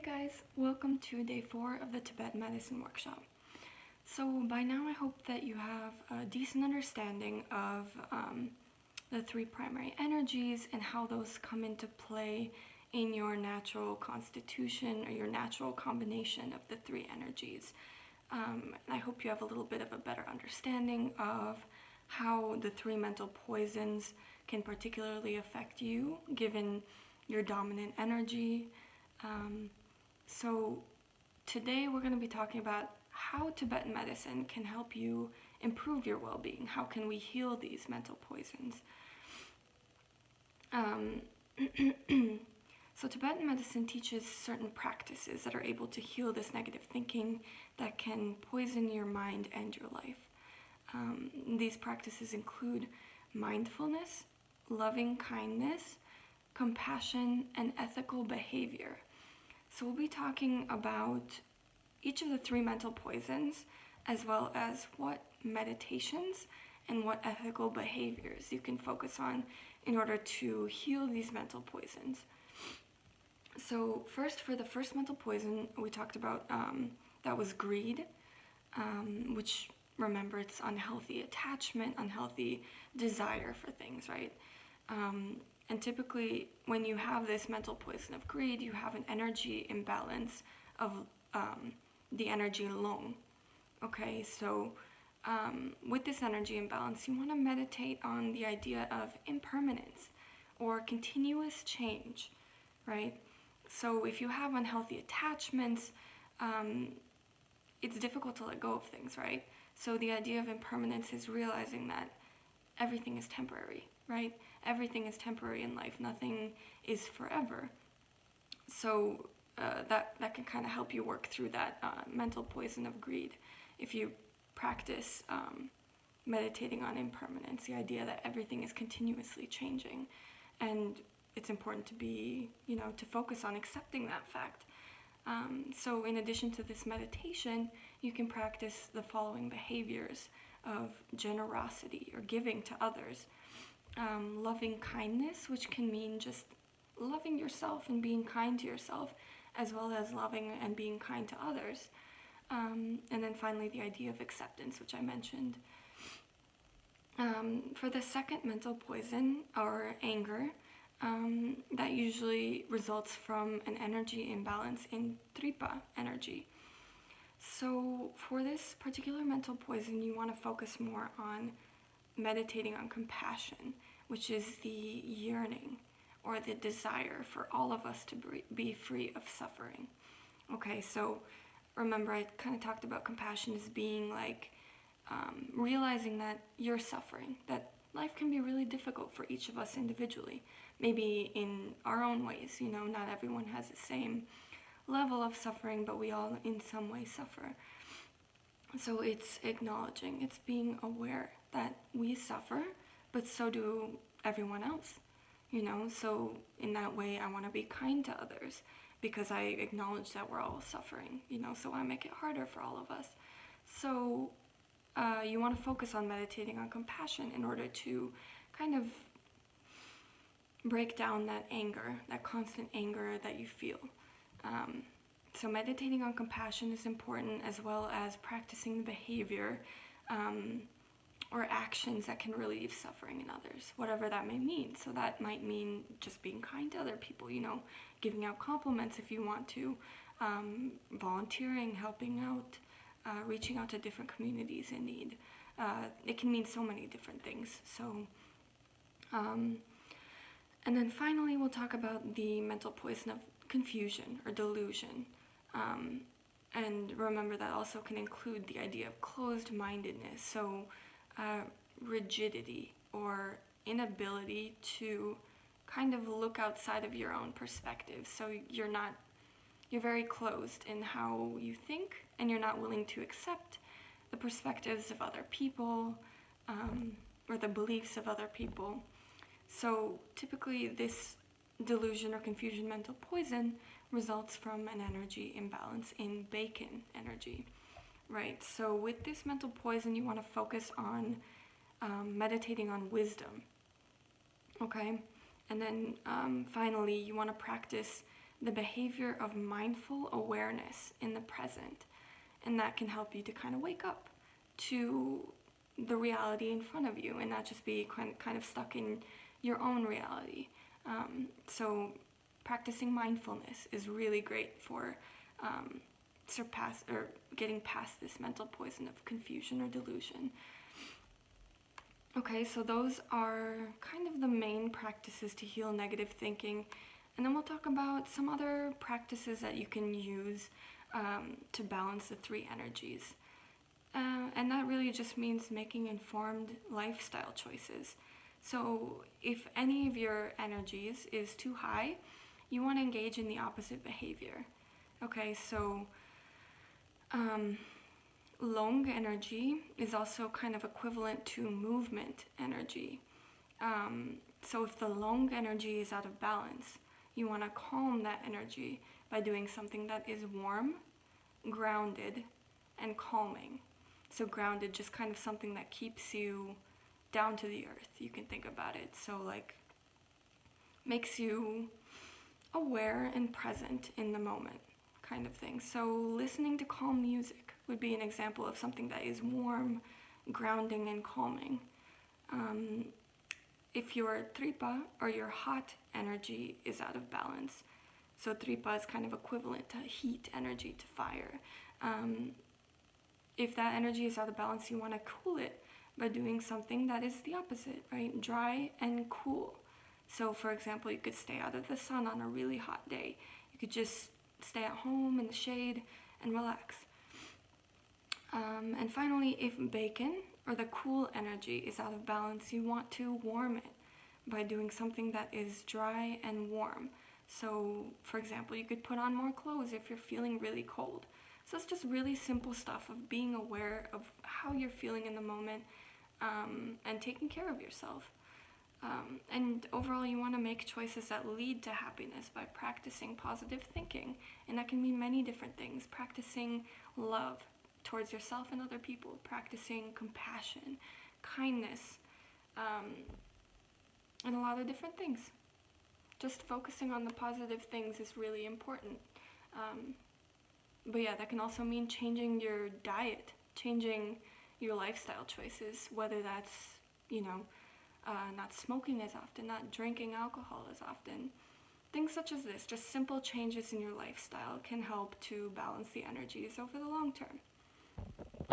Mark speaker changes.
Speaker 1: guys, welcome to day 4 of the Tibetan medicine workshop. So by now I hope that you have a decent understanding of the three primary energies and how those come into play in your natural constitution or your natural combination of the three energies. And I hope you have a little bit of a better understanding of how the three mental poisons can particularly affect you given your dominant energy. So today we're going to be talking about how Tibetan medicine can help you improve your well-being. How can we heal these mental poisons? So Tibetan medicine teaches certain practices that are able to heal this negative thinking that can poison your mind and your life. These practices include mindfulness, loving kindness, compassion, and ethical behavior. So we'll be talking about each of the three mental poisons, as well as what meditations and what ethical behaviors you can focus on in order to heal these mental poisons. So first, for the first mental poison we talked about, that was greed, which, remember, it's unhealthy attachment, unhealthy desire for things, right? And typically, when you have this mental poison of greed, you have an energy imbalance of the energy alone. Okay, so with this energy imbalance, you want to meditate on the idea of impermanence or continuous change, right? So if you have unhealthy attachments, it's difficult to let go of things, right? So the idea of impermanence is realizing that everything is temporary, right? Everything is temporary in life. Nothing is forever. So that can kind of help you work through that mental poison of greed if you practice meditating on impermanence, the idea that everything is continuously changing. And it's important to be, to focus on accepting that fact. So in addition to this meditation, you can practice the following behaviors of generosity or giving to others. Loving kindness, which can mean just loving yourself and being kind to yourself, as well as loving and being kind to others. And then finally, the idea of acceptance, which I mentioned. For the second mental poison, or anger, that usually results from an energy imbalance in tripa energy. So for this particular mental poison, you want to focus more on meditating on compassion, which is the yearning or the desire for all of us to be free of suffering. Okay, so remember, I kind of talked about compassion as being like realizing that you're suffering, that life can be really difficult for each of us individually, maybe in our own ways. Not everyone has the same level of suffering, but we all in some way suffer. So it's acknowledging, it's being aware that we suffer, but so do everyone else, So in that way, I want to be kind to others because I acknowledge that we're all suffering, so I make it harder for all of us. So you want to focus on meditating on compassion in order to kind of break down that anger, that constant anger that you feel. So meditating on compassion is important, as well as practicing the behavior or actions that can relieve suffering in others, whatever that may mean. So that might mean just being kind to other people, giving out compliments if you want to, volunteering, helping out, reaching out to different communities in need. It can mean so many different things. So, and then finally, we'll talk about the mental poison of confusion or delusion. And remember, that also can include the idea of closed-mindedness, so rigidity or inability to kind of look outside of your own perspective. So you're very closed in how you think, and you're not willing to accept the perspectives of other people or the beliefs of other people. So typically this delusion or confusion mental poison results from an energy imbalance in bacon energy, right? So with this mental poison, you want to focus on meditating on wisdom, okay? And then finally, you want to practice the behavior of mindful awareness in the present. And that can help you to kind of wake up to the reality in front of you and not just be kind of stuck in your own reality. So practicing mindfulness is really great for getting past this mental poison of confusion or delusion. Okay, so those are kind of the main practices to heal negative thinking. And then we'll talk about some other practices that you can use to balance the three energies. And that really just means making informed lifestyle choices. So if any of your energies is too high, you want to engage in the opposite behavior. Okay, so long energy is also kind of equivalent to movement energy. So if the long energy is out of balance, you want to calm that energy by doing something that is warm, grounded, and calming. So grounded, just kind of something that keeps you down to the earth. You can think about it. So like makes you aware and present in the moment kind of thing. So listening to calm music would be an example of something that is warm, grounding, and calming. If your tripa or your hot energy is out of balance, so tripa is kind of equivalent to heat energy, to fire. If that energy is out of balance, you want to cool it by doing something that is the opposite, right? Dry and cool. So for example, you could stay out of the sun on a really hot day. You could just stay at home in the shade and relax. And finally, if bacon or the cool energy is out of balance, you want to warm it by doing something that is dry and warm. So for example, you could put on more clothes if you're feeling really cold. So it's just really simple stuff of being aware of how you're feeling in the moment and taking care of yourself. And overall, you want to make choices that lead to happiness by practicing positive thinking. And that can mean many different things. Practicing love towards yourself and other people. Practicing compassion, kindness, and a lot of different things. Just focusing on the positive things is really important. But yeah, that can also mean changing your diet, changing your lifestyle choices, whether that's, not smoking as often, not drinking alcohol as often. Things such as this, just simple changes in your lifestyle can help to balance the energies over the long term.